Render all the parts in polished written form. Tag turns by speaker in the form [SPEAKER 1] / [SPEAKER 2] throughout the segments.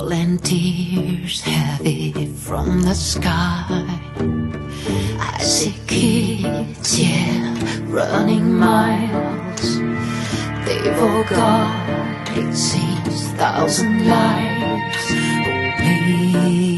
[SPEAKER 1] falling tears heavy from the sky. I see kids, yeah, running miles. They've all got, it seems, 1,000 lives. Oh, please,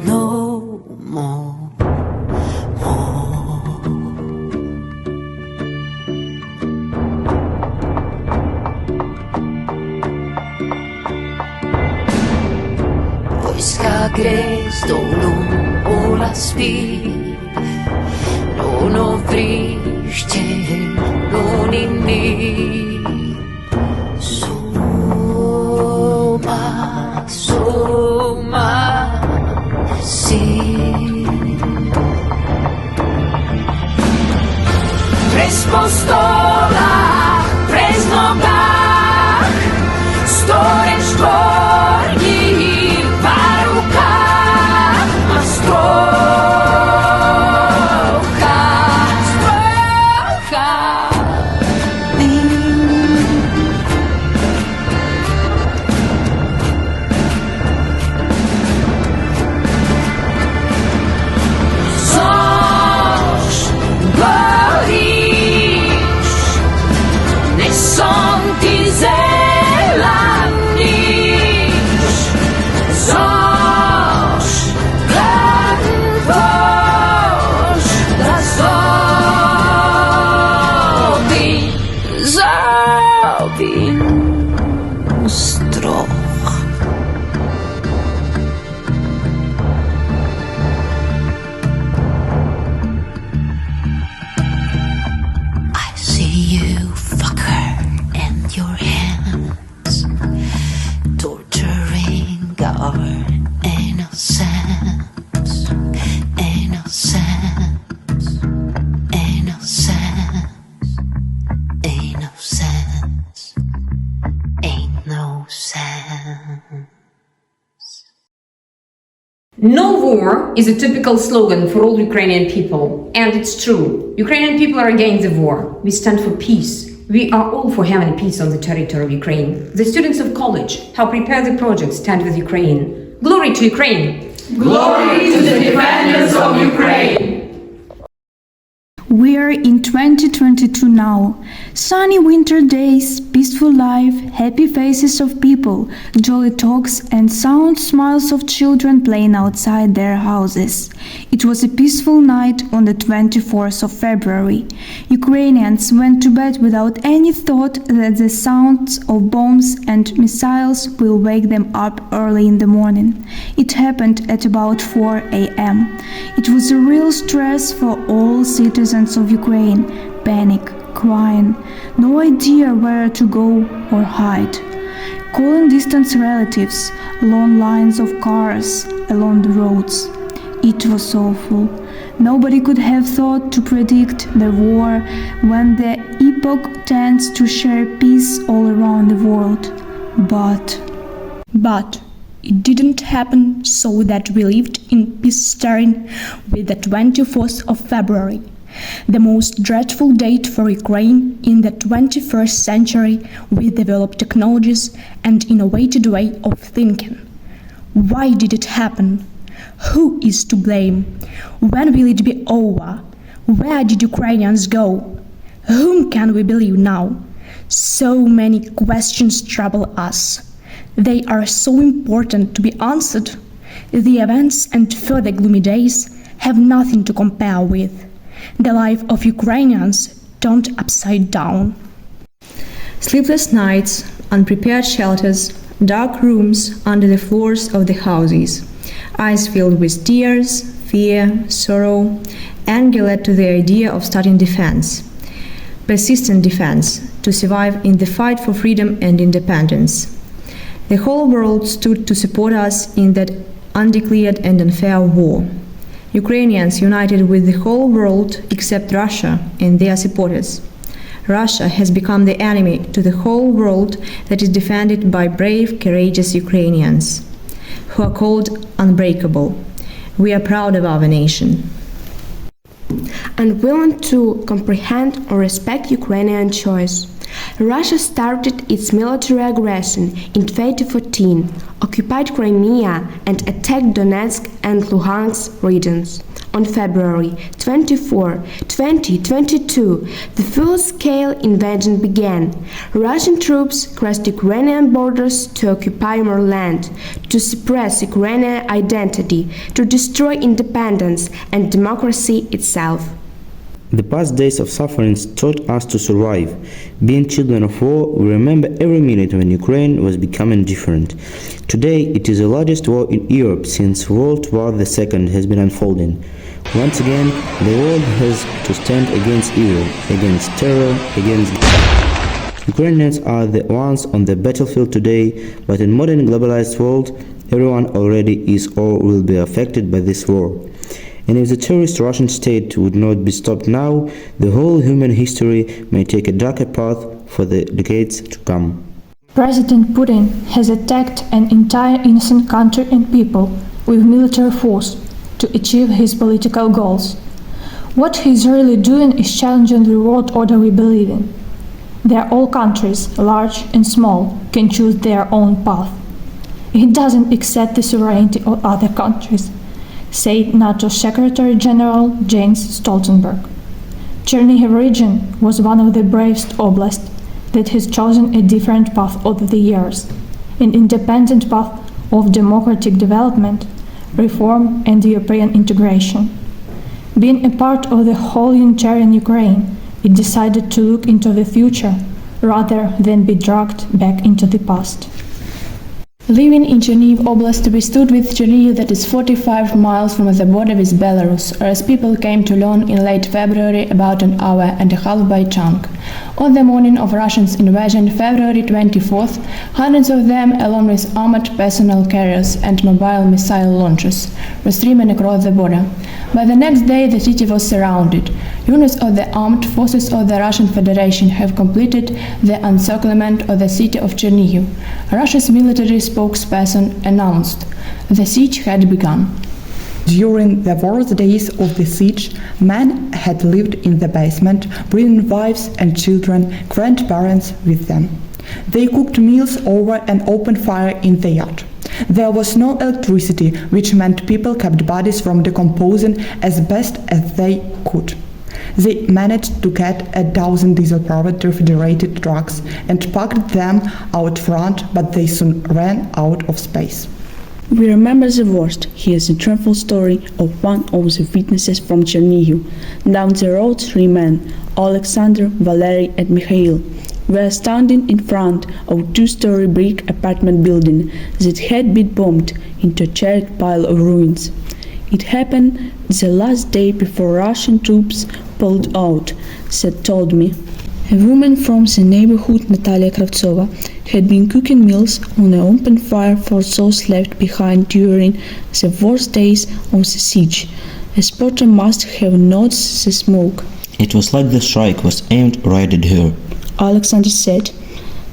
[SPEAKER 1] no more. Vojska gräs då hålla spel. Någon vrište, någon inne. Soma, si. Pres po stolach, pres nogach, store štvorní.
[SPEAKER 2] No war is a typical slogan for all Ukrainian people, and it's true. Ukrainian people are against the war. We stand for peace. We are all for having peace on the territory of Ukraine. The students of college have prepared the project Stand with Ukraine. Glory to Ukraine!
[SPEAKER 3] Glory to the defenders of Ukraine!
[SPEAKER 4] We are in 2022 now. Sunny winter days, peaceful life, happy faces of people, jolly talks and sound smiles of children playing outside their houses. It was a peaceful night on the 24th of February. Ukrainians went to bed without any thought that the sounds of bombs and missiles will wake them up early in the morning. It happened at about 4 a.m. It was a real stress for all citizens of Ukraine, panic, crying, no idea where to go or hide. Calling distant relatives, long lines of cars along the roads. It was awful. Nobody could have thought to predict the war when the epoch tends to share peace all around the world.
[SPEAKER 5] But it didn't happen, so that we lived in peace starting with the 24th of February. The most dreadful date for Ukraine in the 21st century with developed technologies and innovative way of thinking. Why did it happen? Who is to blame? When will it be over? Where did Ukrainians go? Whom can we believe now? So many questions trouble us. They are so important to be answered. The events and further gloomy days have nothing to compare with. The life of Ukrainians turned upside down.
[SPEAKER 6] Sleepless nights, unprepared shelters, dark rooms under the floors of the houses, eyes filled with tears, fear, sorrow, anger led to the idea of starting defense. Persistent defense, to survive in the fight for freedom and independence. The whole world stood to support us in that undeclared and unfair war. Ukrainians united with the whole world except Russia and their supporters. Russia has become the enemy to the whole world that is defended by brave, courageous Ukrainians, who are called unbreakable. We are proud of our nation.
[SPEAKER 7] Unwilling to comprehend or respect Ukrainian choice. Russia started its military aggression in 2014, occupied Crimea and attacked Donetsk and Luhansk regions. On February 24, 2022, the full-scale invasion began. Russian troops crossed Ukrainian borders to occupy more land, to suppress Ukrainian identity, to destroy independence and democracy itself.
[SPEAKER 8] The past days of suffering taught us to survive. Being children of war, we remember every minute when Ukraine was becoming different. Today, it is the largest war in Europe since World War II has been unfolding. Once again, the world has to stand against evil, against terror, against... Ukrainians are the ones on the battlefield today, but in modern globalized world, everyone already is or will be affected by this war. And if the terrorist Russian state would not be stopped now, the whole human history may take a darker path for the decades to come.
[SPEAKER 4] President Putin has attacked an entire innocent country and people with military force to achieve his political goals. What he is really doing is challenging the world order we believe in. There all countries, large and small, can choose their own path. He doesn't accept the sovereignty of other countries, said NATO Secretary General Jens Stoltenberg. Chernihiv region was one of the bravest oblasts that has chosen a different path over the years, an independent path of democratic development, reform and European integration. Being a part of the whole unitarian Ukraine, it decided to look into the future rather than be dragged back into the past.
[SPEAKER 5] Living in Chernihiv Oblast, we stood with Chernihiv that is 45 miles from the border with Belarus, as people came to learn in late February about an hour and a half by chunk. On the morning of Russia's invasion, February 24th, hundreds of them, along with armored personnel carriers and mobile missile launchers, were streaming across the border. By the next day, the city was surrounded. Units of the armed forces of the Russian Federation have completed the encirclement of the city of Chernihiv. Russia's military spokesperson announced the siege had begun.
[SPEAKER 9] During the worst days of the siege, men had lived in the basement, bringing wives and children, grandparents with them. They cooked meals over an open fire in the yard. There was no electricity, which meant people kept bodies from decomposing as best as they could. They managed to get 1,000 diesel-powered refrigerated trucks and parked them out front, but they soon ran out of space.
[SPEAKER 10] We remember the worst. Here's a dreadful story of one of the witnesses from Chernihiv. Down the road, 3 men, Alexander, Valery and Mikhail, were standing in front of a 2-story brick apartment building that had been bombed into a charred pile of ruins. It happened the last day before Russian troops pulled out, Seth told me. A woman from the neighborhood, Natalia Kravtsova, had been cooking meals on an open fire for those left behind during the worst days of the siege. A spotter must have noticed the smoke.
[SPEAKER 8] It was like the strike was aimed right at her,
[SPEAKER 10] Alexander said.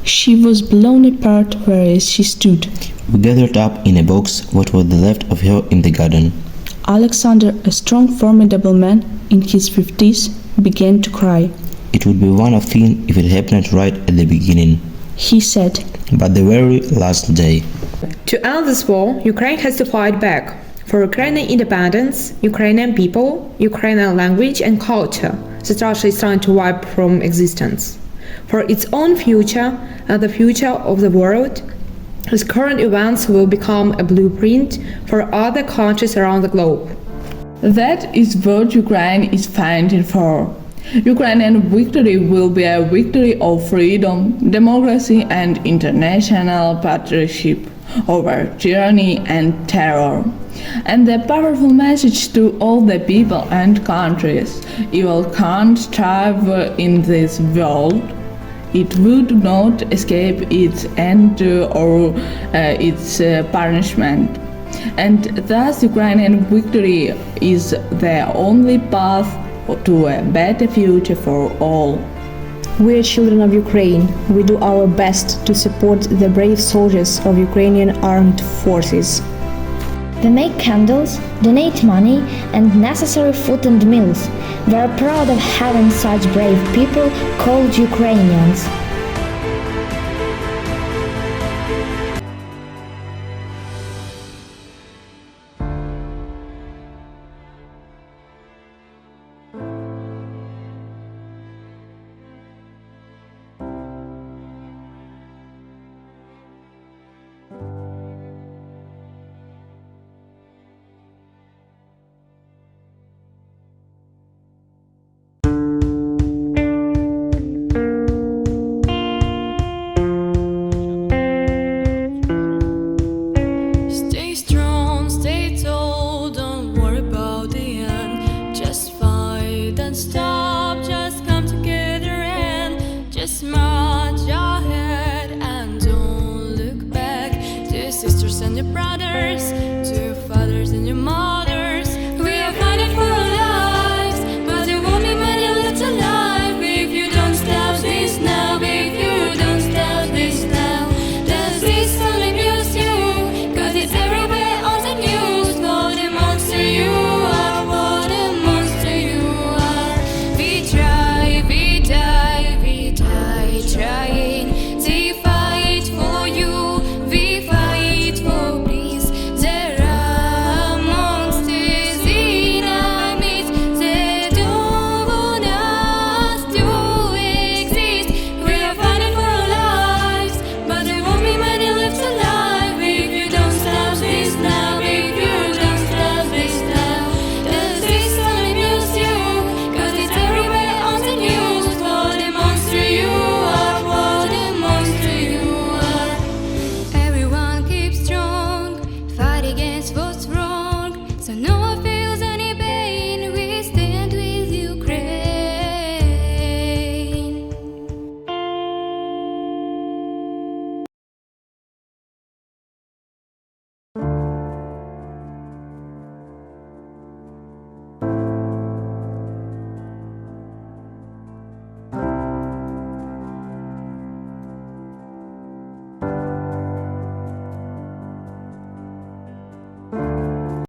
[SPEAKER 10] She was blown apart whereas she stood.
[SPEAKER 8] We gathered up in a box what was left of her in the garden.
[SPEAKER 10] Alexander, a strong, formidable man in his 50s, began to cry.
[SPEAKER 8] It would be one of things if it happened right at the beginning,
[SPEAKER 10] he said.
[SPEAKER 8] But the very last day.
[SPEAKER 6] To end this war, Ukraine has to fight back for Ukrainian independence, Ukrainian people, Ukrainian language and culture that Russia is trying to wipe from existence, for its own future and the future of the world. These current events will become a blueprint for other countries around the globe.
[SPEAKER 3] That is what Ukraine is fighting for. Ukrainian victory will be a victory of freedom, democracy and international partnership over tyranny and terror. And the powerful message to all the people and countries: evil can't thrive in this world. It would not escape its end or its punishment. And thus Ukrainian victory is the only path to a better future for all.
[SPEAKER 11] We are children of Ukraine. We do our best to support the brave soldiers of Ukrainian armed forces.
[SPEAKER 12] We make candles, donate money and necessary food and meals. We are proud of having such brave people called Ukrainians.